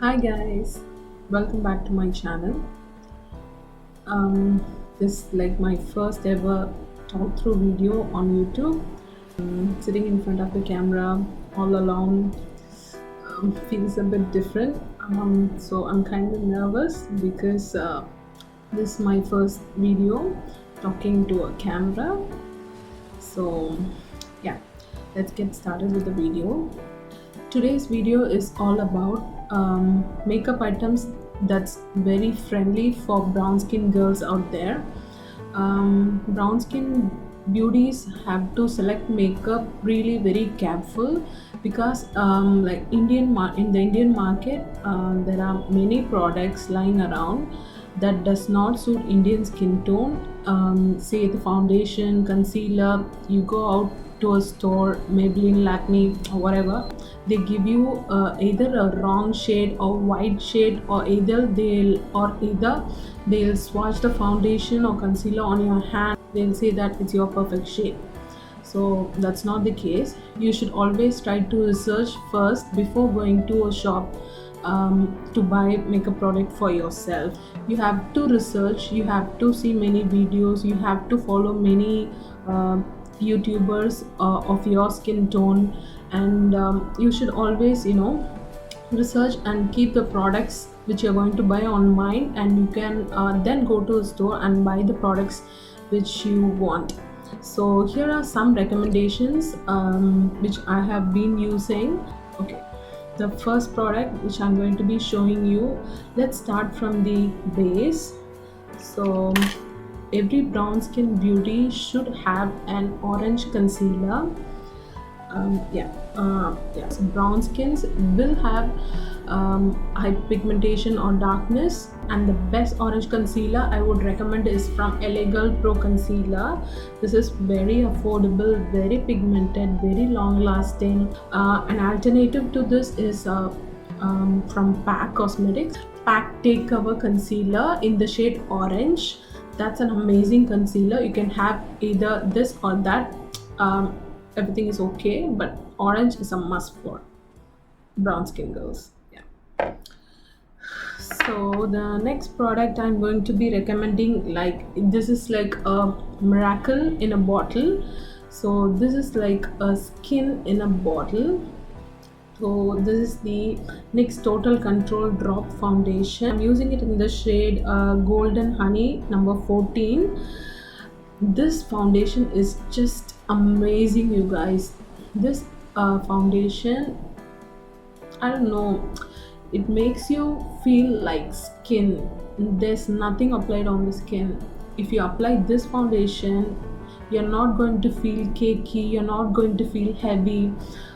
Hi guys, welcome back to my channel. Um, this is like my first ever talk through video on YouTube. Sitting in front of the camera all alone feels a bit different. So I'm kind of nervous because this is my first video talking to a camera. So yeah, let's get started with the video. Today's video is all about makeup items that's very friendly for brown skin girls out there. Brown skin beauties have to select makeup really very careful because like in the Indian market there are many products lying around that does not suit Indian skin tone. Say the foundation, concealer, you go out to a store, Maybelline, Lakme, or whatever, they give you either a wrong shade or white shade, or either they'll swatch the foundation or concealer on your hand. They'll say that it's your perfect shade. So that's not the case. You should always try to research first before going to a shop to buy makeup product for yourself. You have to research, you have to see many videos, you have to follow many YouTubers of your skin tone, and you should always research and keep the products which you're going to buy on mind, and you can then go to a store and buy the products which you want. So here are some recommendations which I have been using. Okay, the first product which I'm going to be showing you, let's start from the base. So every brown skin beauty should have an orange concealer. So brown skins will have high pigmentation or darkness, and the best orange concealer I would recommend is from LA Girl Pro Concealer. This is very affordable, very pigmented, very long lasting. An alternative to this is from PAC Cosmetics, PAC Take Cover Concealer in the shade orange. That's an amazing concealer. You can have either this or that. Everything is okay, but orange is a must for brown skin girls. Yeah. So the next product I'm going to be recommending, like, this is like a miracle in a bottle. So this is like a skin in a bottle. So this is the NYX Total Control Drop Foundation. I'm using it in the shade Golden Honey number 14. This foundation is just amazing, you guys. This foundation, I don't know, it makes you feel like skin. There's nothing applied on the skin. If you apply this foundation, you're not going to feel cakey, you're not going to feel heavy.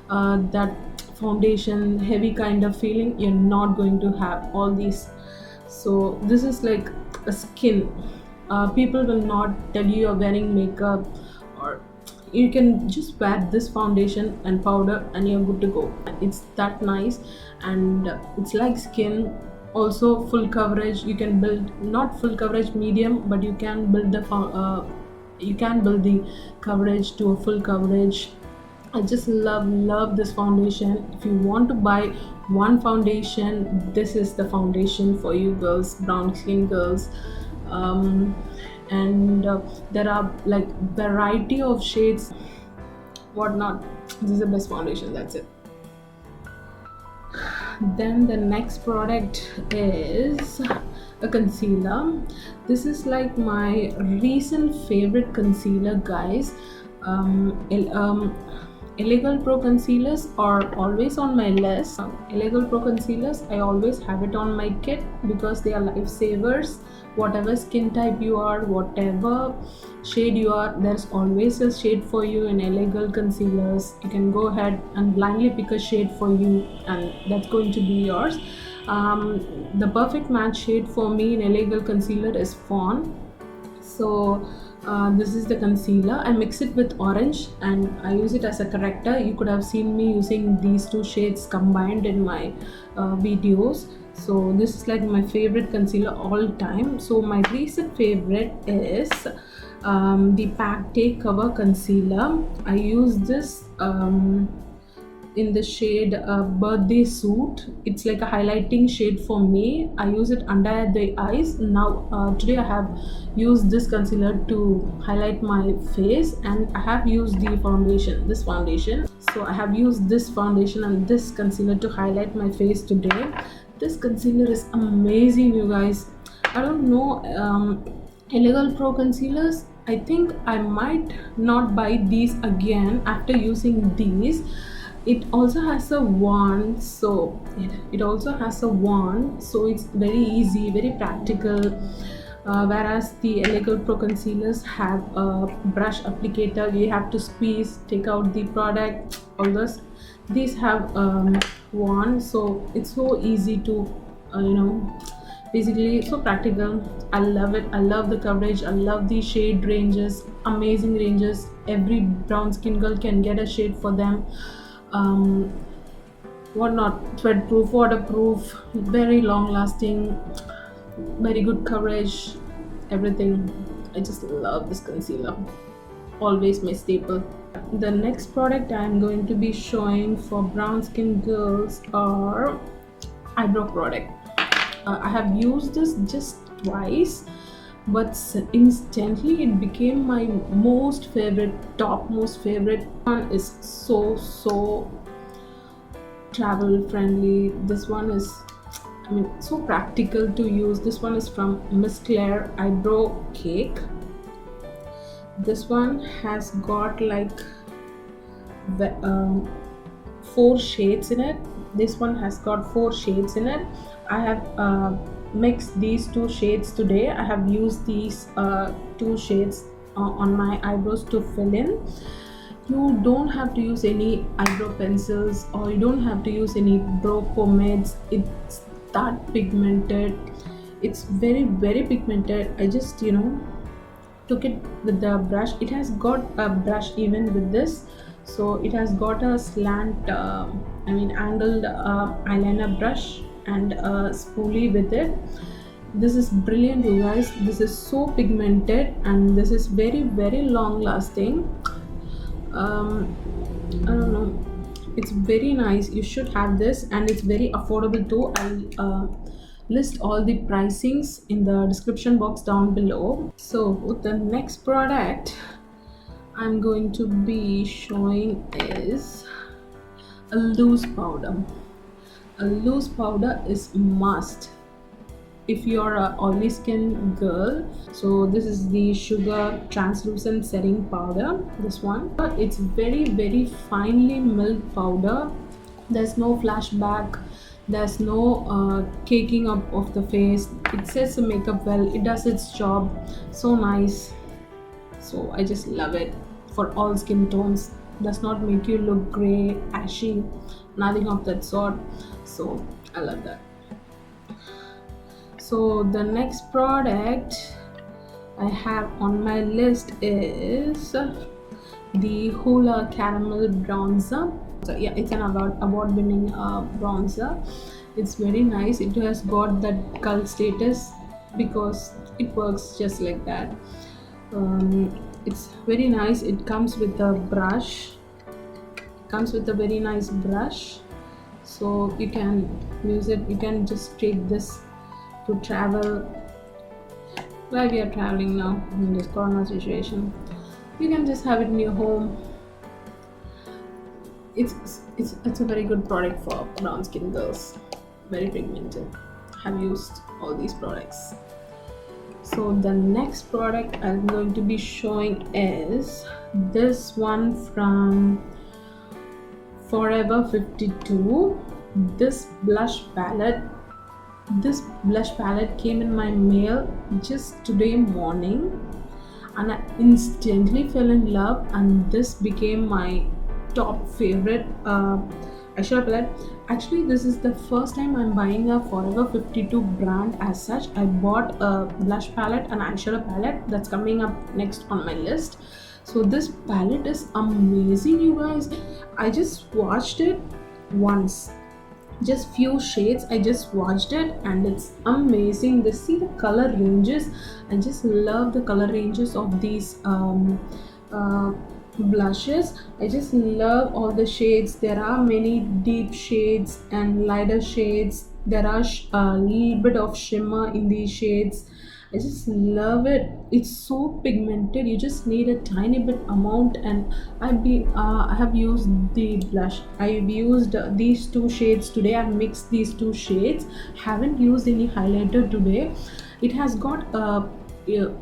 That foundation heavy kind of feeling, you're not going to have all these. So this is like a skin. People will not tell you you're wearing makeup, or you can just wear this foundation and powder and you're good to go. It's that nice, and it's like skin. Also full coverage, you can build, not full coverage, medium, but you can build the coverage to a full coverage. I just love this foundation. If you want to buy one foundation, this is the foundation for you girls, brown skin girls. And there are like variety of shades, whatnot. This is the best foundation, that's it. Then the next product is a concealer. This is like my recent favorite concealer, guys. LA Girl Pro concealers are always on my list. LA Girl Pro concealers, I always have it on my kit because they are lifesavers. Whatever skin type you are, whatever shade you are, there's always a shade for you in LA Girl concealers. You can go ahead and blindly pick a shade for you, and that's going to be yours. The perfect match shade for me in LA Girl concealer is Fawn. So this is the concealer. I mix it with orange and I use it as a corrector. You could have seen me using these two shades combined in my videos. So this is like my favorite concealer all time. So my recent favorite is the PAC Take Cover Concealer. I use this in the shade Birthday Suit. It's like a highlighting shade for me. I use it under the eyes. Now today I have used this concealer to highlight my face, and I have used this foundation. So I have used this foundation and this concealer to highlight my face today. This concealer is amazing, you guys. I don't know, Illegal Pro concealers, I think I might not buy these again after using these. It also has a wand, so it also has a wand, so it's very easy, very practical. Whereas the Illegal Pro concealers have a brush applicator, you have to squeeze, take out the product, all this. These have wand, so it's so easy to basically so practical. I love it. I love the coverage. I love the shade ranges, amazing ranges. Every brown skin girl can get a shade for them. Whatnot, thread proof, waterproof, very long lasting, very good coverage, everything. I just love this concealer, always my staple. The next product I'm going to be showing for brown skin girls are eyebrow product. I have used this just twice, but instantly it became my most favorite, topmost favorite. One is so travel friendly. This one is, I mean, so practical to use. This one is from Miss Claire Eyebrow Cake. This one has got like the 4 shades in it. This one has got 4 shades in it. I have mixed these 2 shades today. I have used these 2 shades on my eyebrows to fill in. You don't have to use any eyebrow pencils, or you don't have to use any brow pomades. It's that pigmented. It's very pigmented. I just took it with the brush. It has got a brush even with this, so it has got a slant angled eyeliner brush and a spoolie with it. This is brilliant, you guys. This is so pigmented, and this is very long lasting. I don't know, it's very nice. You should have this, and it's very affordable too. I'll list all the pricings in the description box down below. So the next product I'm going to be showing is a loose powder. A loose powder is must if you're a oily skin girl. So this is the Sugar Translucent Setting Powder. This one, it's very finely milled powder. There's no flashback, there's no caking up of the face. It sets the makeup well, it does its job. So nice. So I just love it for all skin tones. Does not make you look gray, ashy, nothing of that sort. So I love that. So the next product I have on my list is the Hoola Caramel Bronzer. So yeah, it's an award-winning bronzer. It's very nice. It has got that cult status because it works just like that. It's very nice. It comes with a brush. Comes with a very nice brush, so you can use it. You can just take this to travel. Where we are traveling now in this corona situation, you can just have it in your home. It's a very good product for brown skin girls. Very pigmented. I have used all these products. So the next product I'm going to be showing is this one from Forever 52. This blush palette came in my mail just today morning, and I instantly fell in love, and this became my top favorite eyeshadow palette. Actually, this is the first time I'm buying a Forever 52 brand as such. I bought a blush palette and eyeshadow palette that's coming up next on my list. So this palette is amazing, you guys. I just swatched it once, just few shades. I just swatched it and it's amazing. See the color ranges. I just love the color ranges of these blushes. I just love all the shades. There are many deep shades and lighter shades. There are a little bit of shimmer in these shades. I just love it. It's so pigmented. You just need a tiny bit amount. And I have used the blush. I've used these two shades today. I've mixed these two shades. Haven't used any highlighter today. It has got a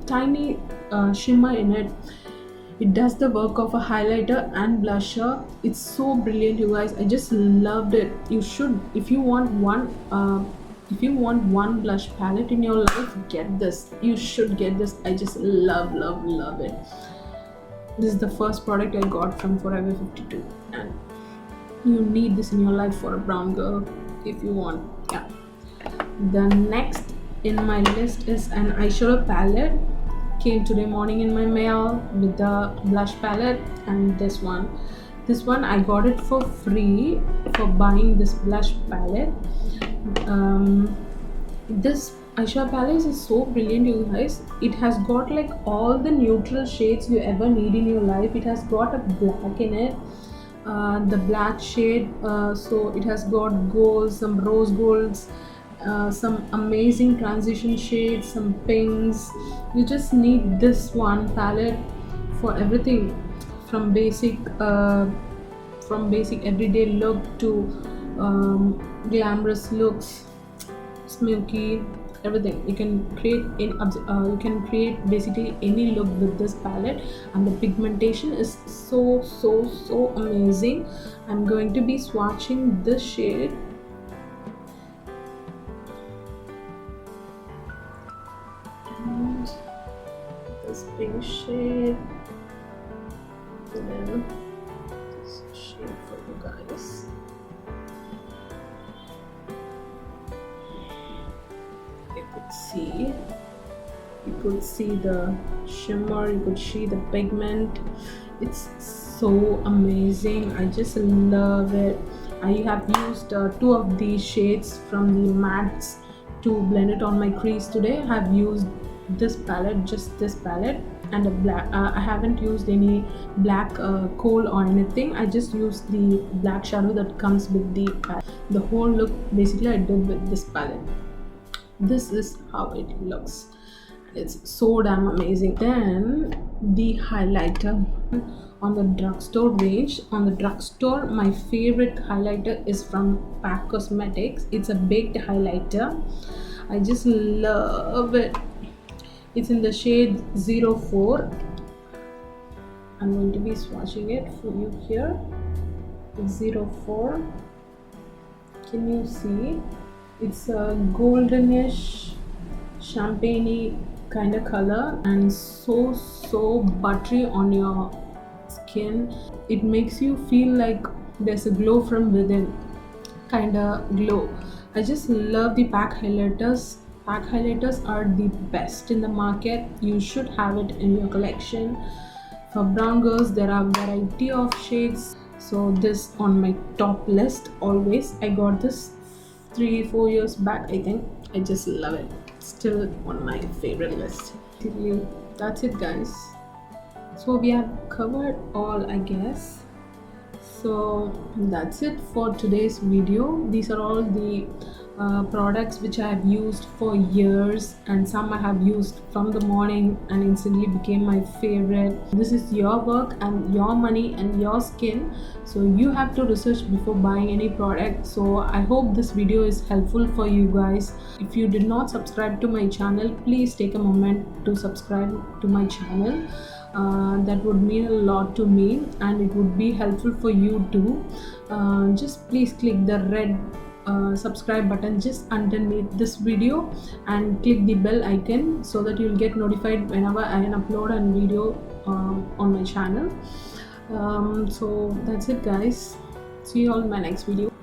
tiny shimmer in it. It does the work of a highlighter and blusher. It's so brilliant, you guys. I just loved it. You should, if you want one blush palette in your life, get this. You should get this. I just love it. This is the first product I got from Forever 52, and you need this in your life for a brown girl if you want. Yeah. The next in my list is an eyeshadow palette. Came today morning in my mail with the blush palette, and this one I got it for free for buying this blush palette. This eyeshadow palette is so brilliant, you guys. It has got like all the neutral shades you ever need in your life. It has got a black in it, the black shade, so it has got golds, some rose golds, some amazing transition shades, some pinks. You just need this one palette for everything, from basic everyday look to glamorous looks, smoky, everything. You can create basically any look with this palette, and the pigmentation is so amazing. I'm going to be swatching this shade. This pink shade, and then this shade for you guys. You could see the shimmer, you could see the pigment. It's so amazing. I just love it. I have used two of these shades from the mattes to blend it on my crease today. I have used this palette, just this palette, and a black. I haven't used any black kohl or anything. I just used the black shadow that comes with the palette. The whole look basically I did with this palette. This is how it looks. It's so damn amazing. Then the highlighter on the drugstore range. On the drugstore, my favorite highlighter is from PAC Cosmetics. It's a baked highlighter. I just love it. It's in the shade 04. I'm going to be swatching it for you here. It's 04. Can you see? It's a goldenish, champagne-y kind of color, and so buttery on your skin. It makes you feel like there's a glow from within, kind of glow. I just love the PAC highlighters. PAC highlighters are the best in the market. You should have it in your collection. For brown girls, there are variety of shades. So this on my top list always. I got this 3-4 years back, I think. I just love it. Still on my favorite list. That's it, guys. So we have covered all, I guess. So that's it for today's video. These are all the products which I have used for years, and some I have used from the morning and instantly became my favorite. This is your work and your money and your skin, so you have to research before buying any product. So I hope this video is helpful for you guys. If you did not subscribe to my channel, please take a moment to subscribe to my channel. That would mean a lot to me, and it would be helpful for you too. Just please click the red subscribe button just underneath this video and click the bell icon so that you'll get notified whenever I upload a video on my channel. So that's it, guys. See you all in my next video.